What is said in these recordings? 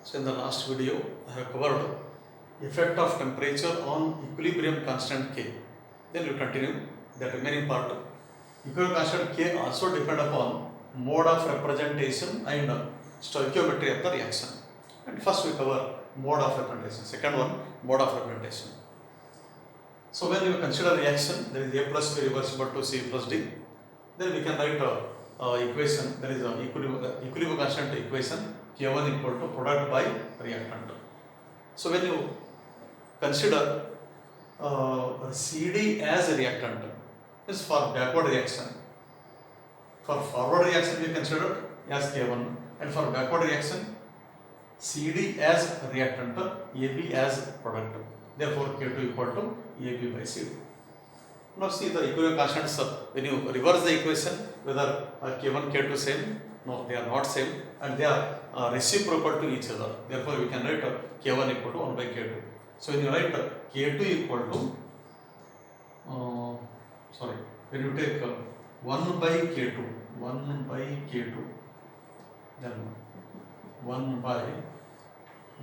So in the last video, I have covered effect of temperature on equilibrium constant K. Then we continue the remaining part. Equilibrium constant K also depend upon mode of representation and stoichiometry of the reaction. And first we cover mode of representation. Second one, mode of representation. So when you consider reaction, there is A plus B reversible to C plus D. Then we can write equation. There is a equilibrium constant equation K1 equal to product by reactant. So when you consider CD as a reactant, is for backward reaction. For forward reaction we consider as K1, and for backward reaction CD as reactant, AB as product. Therefore K2 equal to AB by CD. Now see the equilibrium constants. When you reverse the equation, whether K1, K2 same? No, they are not same, and they are reciprocal to each other. Therefore, we can write K1 equal to 1 by K2. So when you write K2 equal to, when you take 1 by K2, then 1 by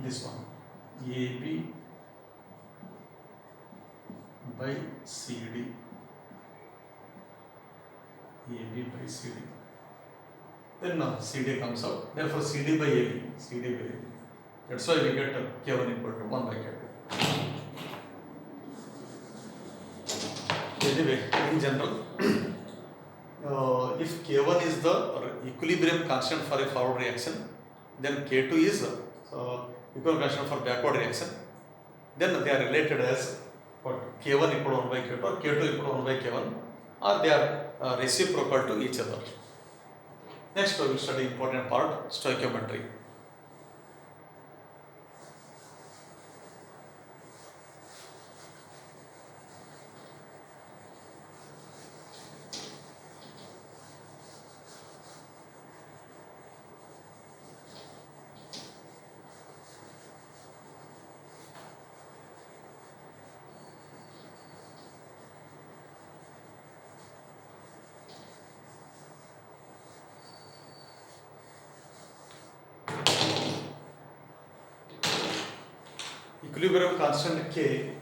this one, AB by CD. AB by CD. Then CD comes out. Therefore, CD by AB. That's why we get K1 equal to 1 by K2. Anyway, in general, if K1 is the equilibrium constant for a forward reaction, then K2 is equilibrium constant for backward reaction. Then they are related as what? K1 equal to 1 by K2 or K2 equal to 1 by K1, or they are reciprocal to each other. Next, we will study important part, stoichiometry. Equilibrium constant K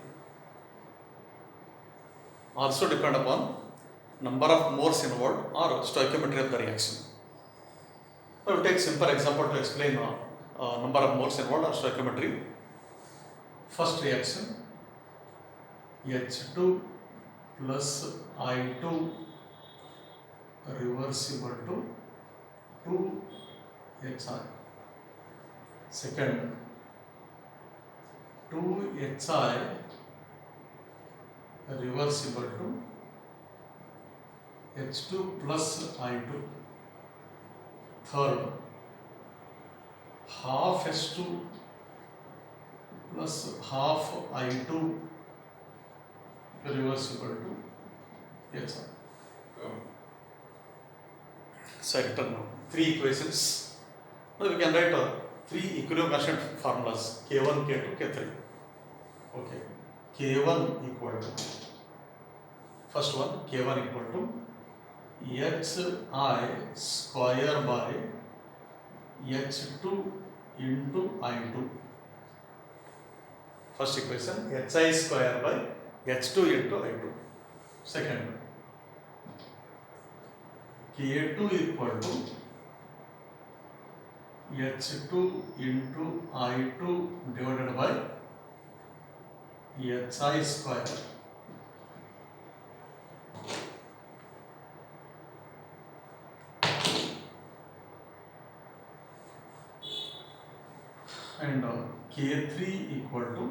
also depend upon number of moles involved or stoichiometry of the reaction. We will take simple example to explain number of moles involved or stoichiometry. First reaction, H2 plus I2 reversible to 2HI. Second, 2HI reversible to H2 plus I2. Third, half H2 plus half I2 reversible to HI. So I return now 3 equations. Now we can write 3 equilibrium constant formulas, K1, K2, K3. Okay, K1 equal to, first one, K1 equal to HI square by H2 into I2. First equation, HI square by H2 into I2. Second, K2 equal to H2 into I2 divided by HI square. And K3 equal to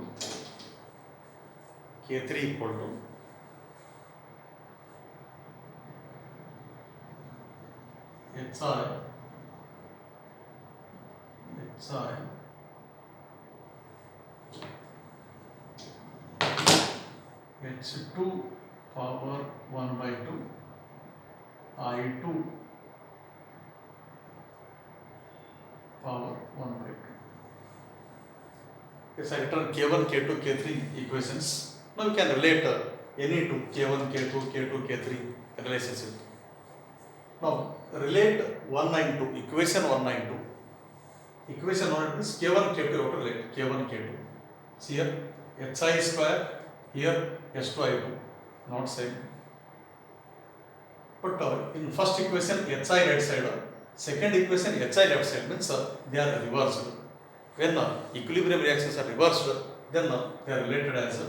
HI H2 power 1 by 2 I2 power 1 by 2. Yes, I return K1, K2, K3 equations. Now we can relate any two K1, K2, K3 relationship. Now relate 192, equation 192 equation 1 is K1 K2 out relate K1 K2. See here HI square, here S2 I2, not same. But in first equation HI right side, second equation HI left side means they are reversed. When equilibrium reactions are reversed, then they are related as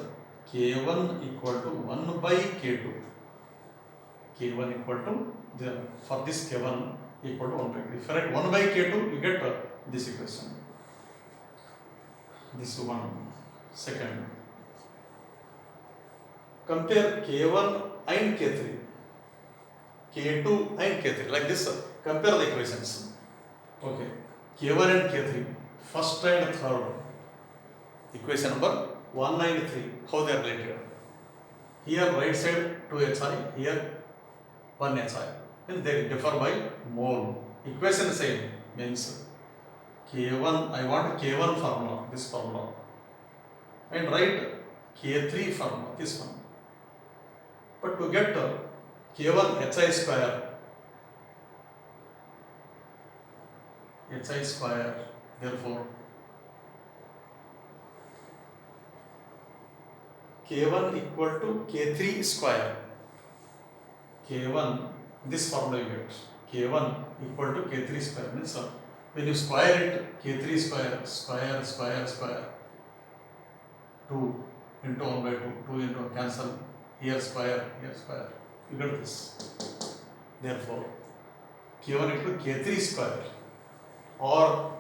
K1 equal to 1 by K2. K1 equal to for this K1 equal to 1 by K2. If you write 1 by K2, you get this equation. This one. Second, compare K1 and K3. K2 and K3 like this. Compare the equations. Okay. K1 and K3. First and third. Equation number 1 and 3. How they are related? Here right side 2 HI. Here 1 HI. And they differ by mole. Equation same means K1. I want K1 formula. This formula. And write K3 formula. This one. But to get K1 HI square, therefore K1 equal to K3 square. K1, this formula you get. K1 equal to K3 square means when you square it, K3 square, 2 into 1 by 2, 2 into cancel, here square, you get this. Therefore, K1 equal to K3 square or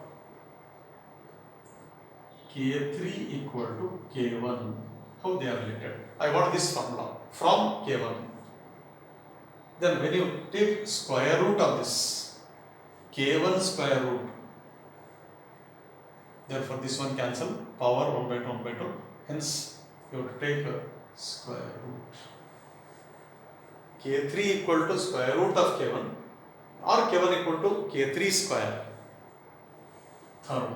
K3 equal to K1. How they are related? I want this formula from K1. Then when you take square root of this, K1 square root, therefore this one cancel, power 1 by 2, 1 by 2, hence you have to take a square root. K3 equal to square root of K1 or K1 equal to K3 square. Third.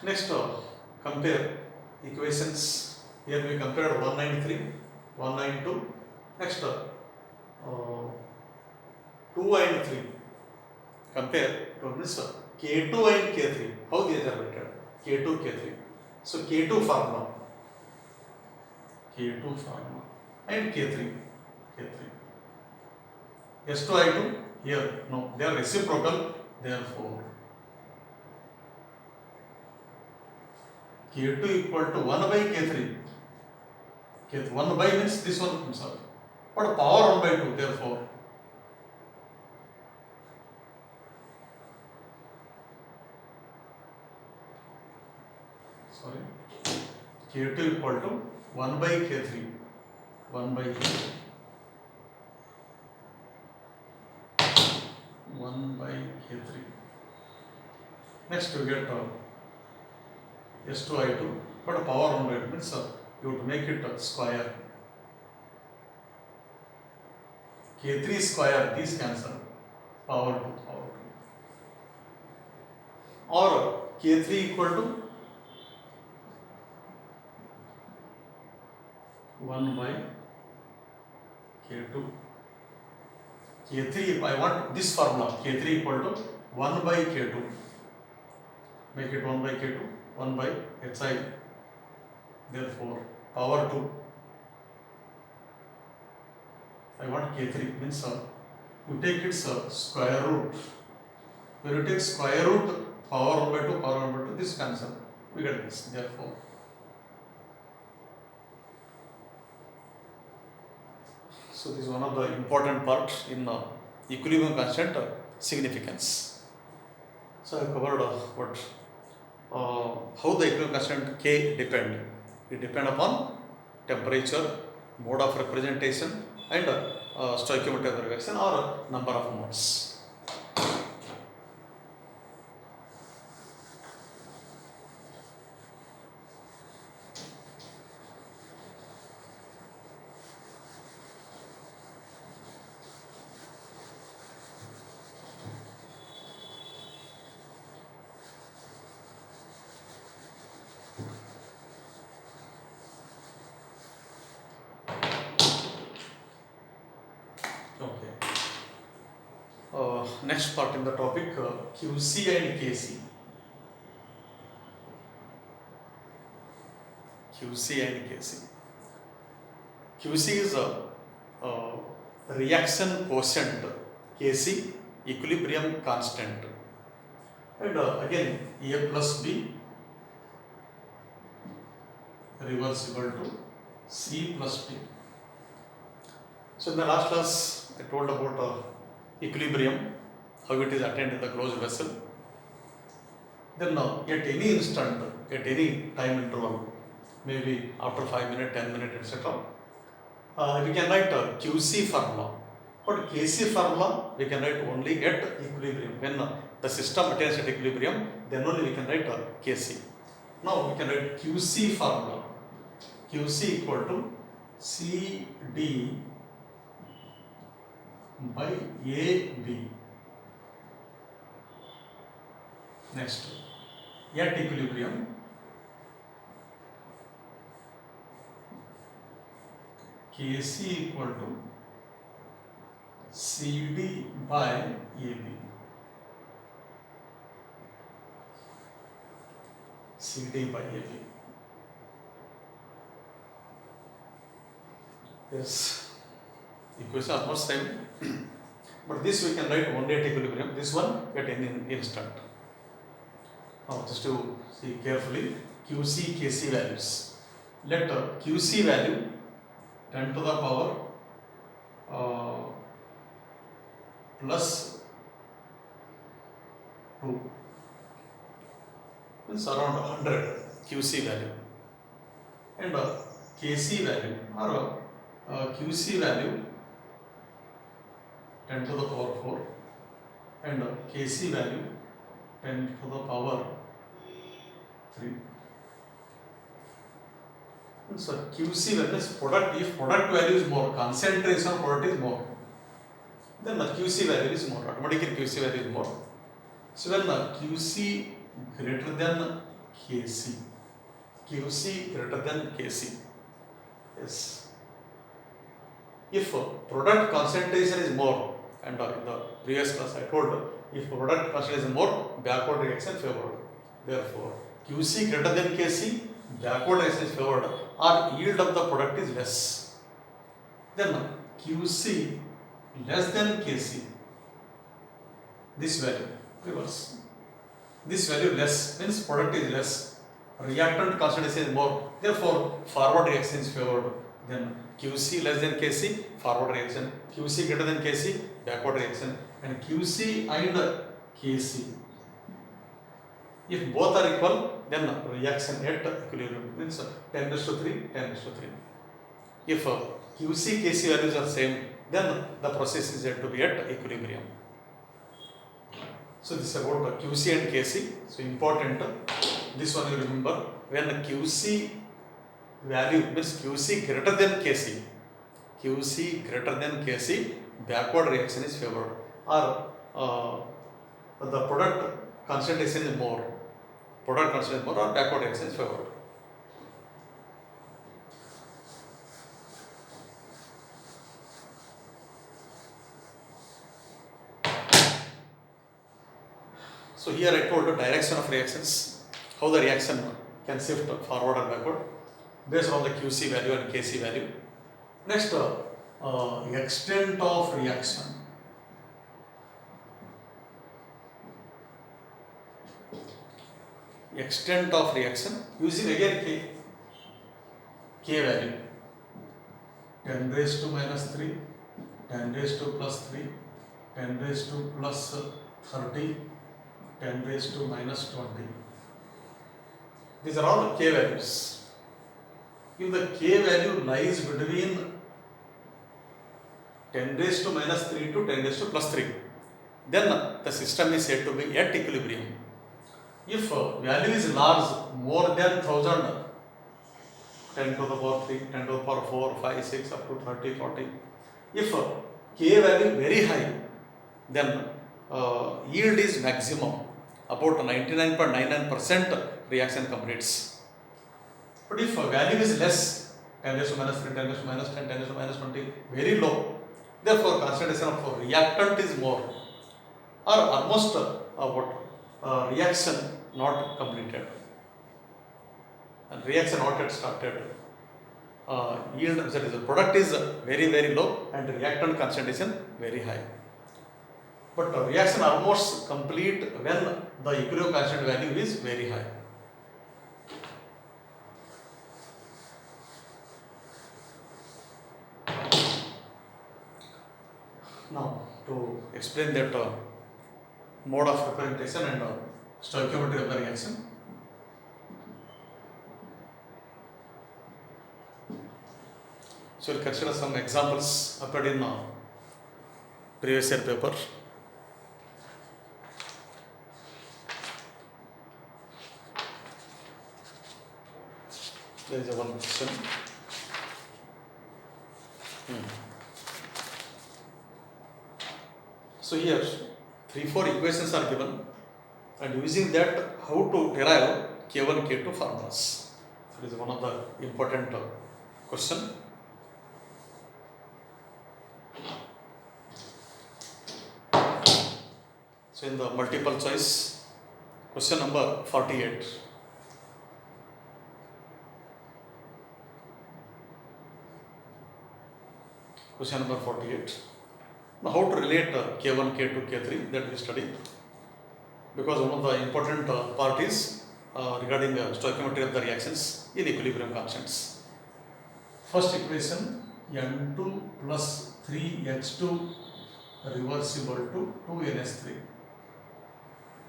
Next, compare equations. Here we compared 193, 192. Next, 2 and 3. Compare to this K2 and K3. How they are related? K2, K3. So K2 formula and K3. S2 I2 here no, they are reciprocal. Therefore, K2 equal to 1 by K3. K3 1 by means this one comes out, but power 1 by 2. Therefore, K2 equal to 1 by K3. 1 by K3. 1 by K3. Next you get S2 I2, but power 1 by 2 means you have to make it square. K3 square, these cancel. Power 2. Or K3 equal to 1 by K2. K3, if I want this formula, K3 equal to 1 by K2. Make it 1 by K2, 1 by HI. Therefore, power 2. I want K3 means you take its square root. When you take square root, power 1 by 2, power 1 by 2, this cancel. We get this. Therefore, so this is one of the important parts in equilibrium constant significance. So I have covered how the equilibrium constant K depend. It depend upon temperature, mode of representation, and stoichiometric reaction or number of modes. next part in the topic QC and KC. QC and KC. QC is a reaction quotient, KC equilibrium constant, and again A plus B reversible to C plus B. So in the last class I told about equilibrium, how it is attained in the closed vessel. Then at any instant, at any time interval, maybe after 5 minutes, 10 minutes, etc., we can write a QC formula. But KC formula we can write only at equilibrium. When the system attains at equilibrium, then only we can write a KC. Now we can write QC formula. QC equal to CD by AB. Next, at equilibrium, KC equal to CD by AB. CD by AB. Yes, equation almost same, but this we can write only at equilibrium, this one at any instant. Now just to see carefully, QC, KC values. Let QC value 10 to the power plus 2, means around 100 QC value, and KC value or QC value 10 to the power 4 and KC value 10 to the power 3. So QC value is product. If product value is more, concentration of product is more, then the QC value is more. Automatically QC value is more. So when the QC greater than KC, QC greater than KC, yes. If product concentration is more, and in the previous class I told, if product concentration is more, backward reaction favored. Therefore, QC greater than KC, backward reaction is favored, or yield of the product is less. Then QC less than KC, this value reverse. This value less means product is less, reactant concentration is more, therefore forward reaction is favored. Then QC less than KC, forward reaction, QC greater than KC, backward reaction, and QC and KC, if both are equal, then reaction at equilibrium, means 10 raised to 3, 10 raised to 3. If QC, KC values are same, then the process is said to be at equilibrium. So this is about QC and KC. So important, this one you remember, when QC value means QC greater than KC, QC greater than KC, backward reaction is favored, or the product concentration is more, product concentration is more, or backward reaction is favored. So here I told the direction of reactions, how the reaction can shift forward and backward based on the QC value and KC value. Next, extent of reaction. Extent of reaction using again K value, 10 raised to minus 3, 10 raised to plus 3, 10 raised to plus 30, 10 raised to minus 20. These are all K values. If the K value lies between 10 raised to minus 3 to 10 raised to plus 3, then the system is said to be at equilibrium. If value is large, more than 1000, 10 to the power 3, 10 to the power 4, 5, 6, up to 30, 40. If K value very high, then yield is maximum, about 99.99% reaction completes. But if value is less, 10 raised to minus 3, 10 raised to minus 10, 10 raised to minus 20, very low, therefore concentration of reactant is more, or almost reaction not completed, and reaction not yet started. Yield, that is, the product is very low and reactant concentration very high. But reaction almost complete when the equilibrium constant value is very high. Now, to explain that mode of representation and stoichiometry of the reaction, so we'll consider some examples appeared in previous year paper. There is a one question. So here 3-4 equations are given, and using that how to derive K1 K2 formulas. That is one of the important question. So in the multiple choice, question number 48. Question number 48. Now how to relate K1, K2, K3, that we study, because one of the important part is regarding stoichiometry of the reactions in equilibrium constants. First equation, N2 plus 3H2 reversible to 2NH3.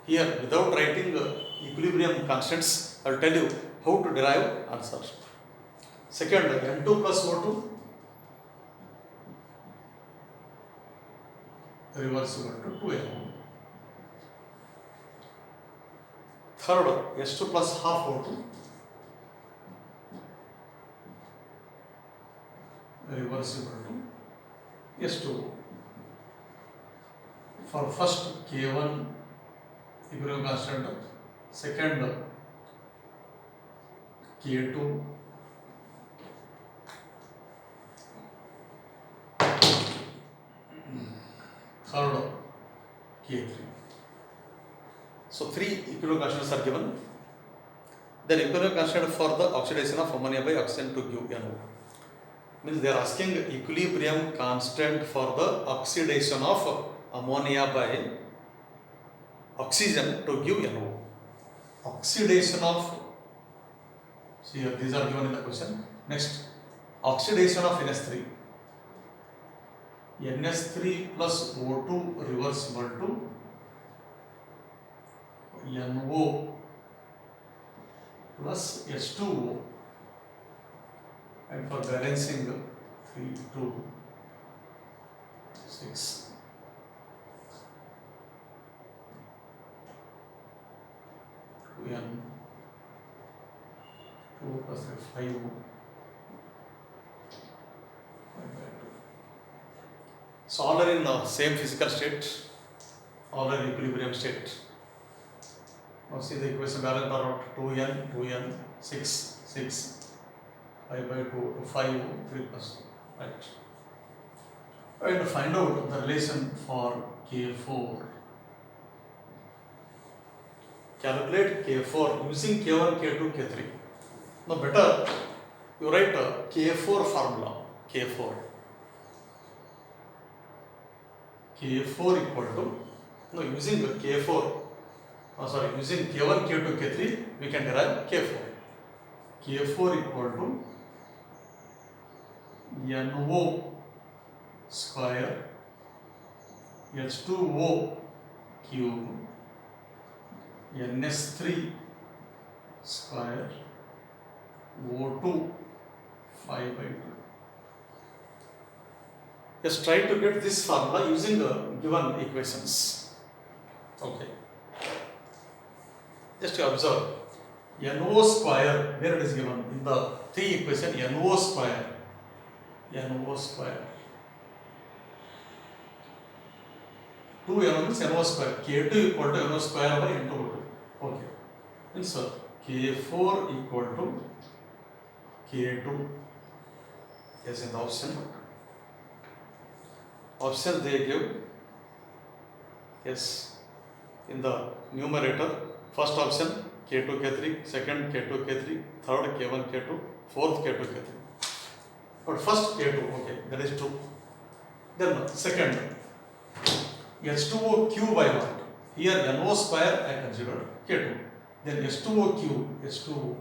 Here, without writing equilibrium constants, I will tell you how to derive answer. Second, N2 plus O2 reversible to 2NO. Third, H2 plus half O2 reversible to H2O. For first K1 equilibrium constant, second K2, third K3. So 3 equilibrium constants are given. The equilibrium constant for the oxidation of ammonia by oxygen to give NO. Means they are asking equilibrium constant for the oxidation of ammonia by oxygen to give NO. Oxidation of, see here, these are given in the question. Next, oxidation of NH3. NH3 plus O2 reversible to NO plus H2O, and for balancing 3, 2, 6. N 2 plus 5. So all are in the same physical state, all are in equilibrium state. Now see the equation balance are 2n, 6, 6, 5 by 2, 5, 3 plus, right. And find out the relation for K4. Calculate K4 using K1, K2, K3. Now better you write a K4 formula. K4 equal to, no, using K4, using K1, K2, K3, we can derive K4. K4 equal to NO square H2O cube NH3 square O2 5 by 2. Just try to get this formula using the given equations. Okay. Just to observe, NO square, where it is given in the 3 equation, NO square. 2 NO means NO square. K2 equal to NO square by N2. Okay. Means K4 equal to K2. Yes, in the option. Option they give. Yes. in the numerator, first option K2, K3, second K2, K3, third K1, K2, fourth K2, K3. But first K2, okay, that is true. Then second, H2O cube I want. Here NO square I considered K2. Then H2O cube, H2O.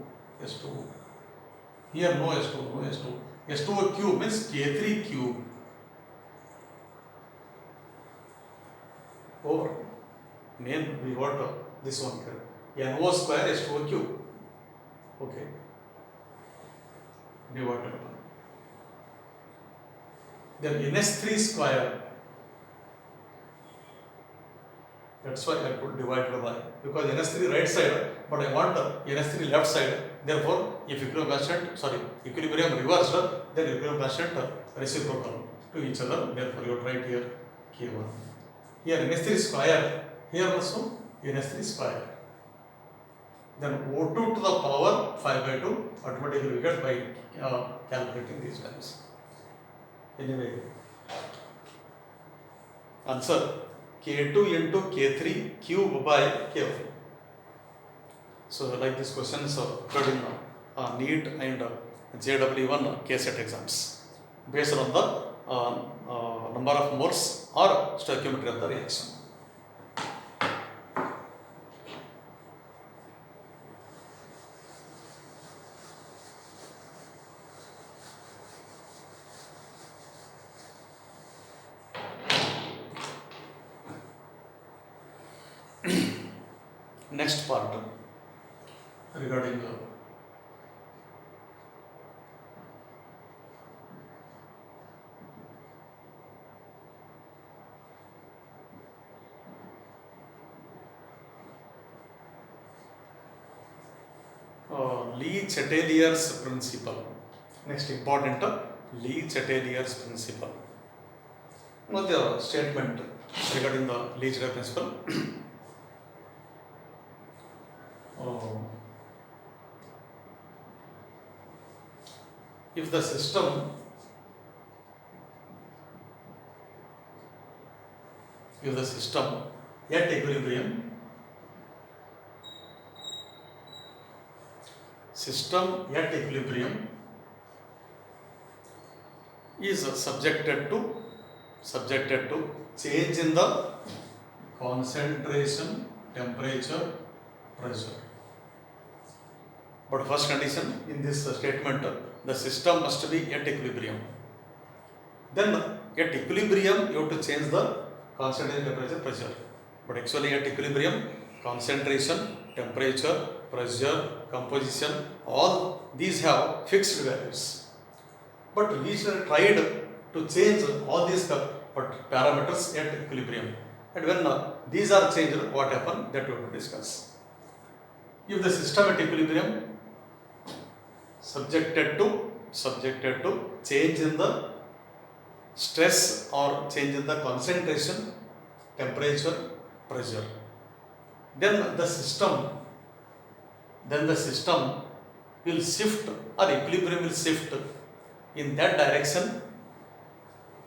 Here no H2, no H2. H2O cube means K3 cube over main we got this one here. NO square H2O cube. Okay. Divided upon. Then NS3 square. That's why I put divided by, because NS3 right side, but I want NS3 left side. Therefore, if equilibrium reversed, then equilibrium constant reciprocal to each other. Therefore, you write here K1. Here NS3 square. Here also NS3 square. Then O2 to the power 5 by 2 automatically we get by calculating these values. Anyway, answer K2 into K3 cube by K1. So like these questions occurred in NEET and JEE KSET exams based on the number of moles or stoichiometry of the reaction. Next part regarding Lee-Chatelier's principle. Next important Lee-Chatelier's principle. What the statement regarding the Lee-Chatelier principle? If the system at equilibrium is subjected to change in the concentration, temperature, pressure. But first condition in this statement, the system must be at equilibrium. Then at equilibrium you have to change the concentration, temperature, pressure. But actually at equilibrium, concentration, temperature, pressure, composition, all these have fixed values. But we tried to change all these parameters at equilibrium. And when these are changed, what happened? That we have to discuss. If the system at equilibrium subjected to change in the stress or change in the concentration, temperature, pressure, then the system will shift, or equilibrium will shift in that direction.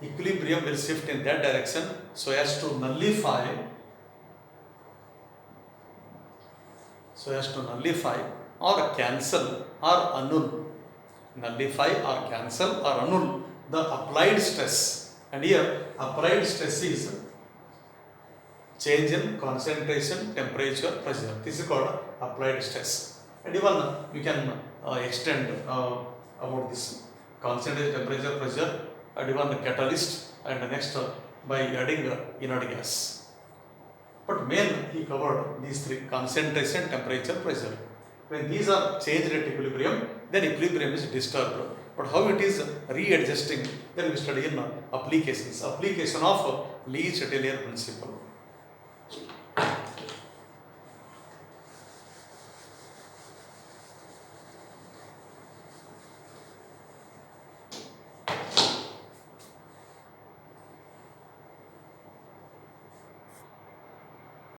Equilibrium will shift in that direction so as to nullify or cancel or annul. Nullify or cancel or annul the applied stress. And here applied stress is change in concentration, temperature, pressure. This is called applied stress. And even you can extend about this concentration, temperature, pressure, and even the catalyst, and next by adding inert gas. But main he covered these three: concentration, temperature, pressure. When these are changed at equilibrium, then equilibrium is disturbed. But how it is readjusting, then we study in applications. Application of Lee-Chatelier principle.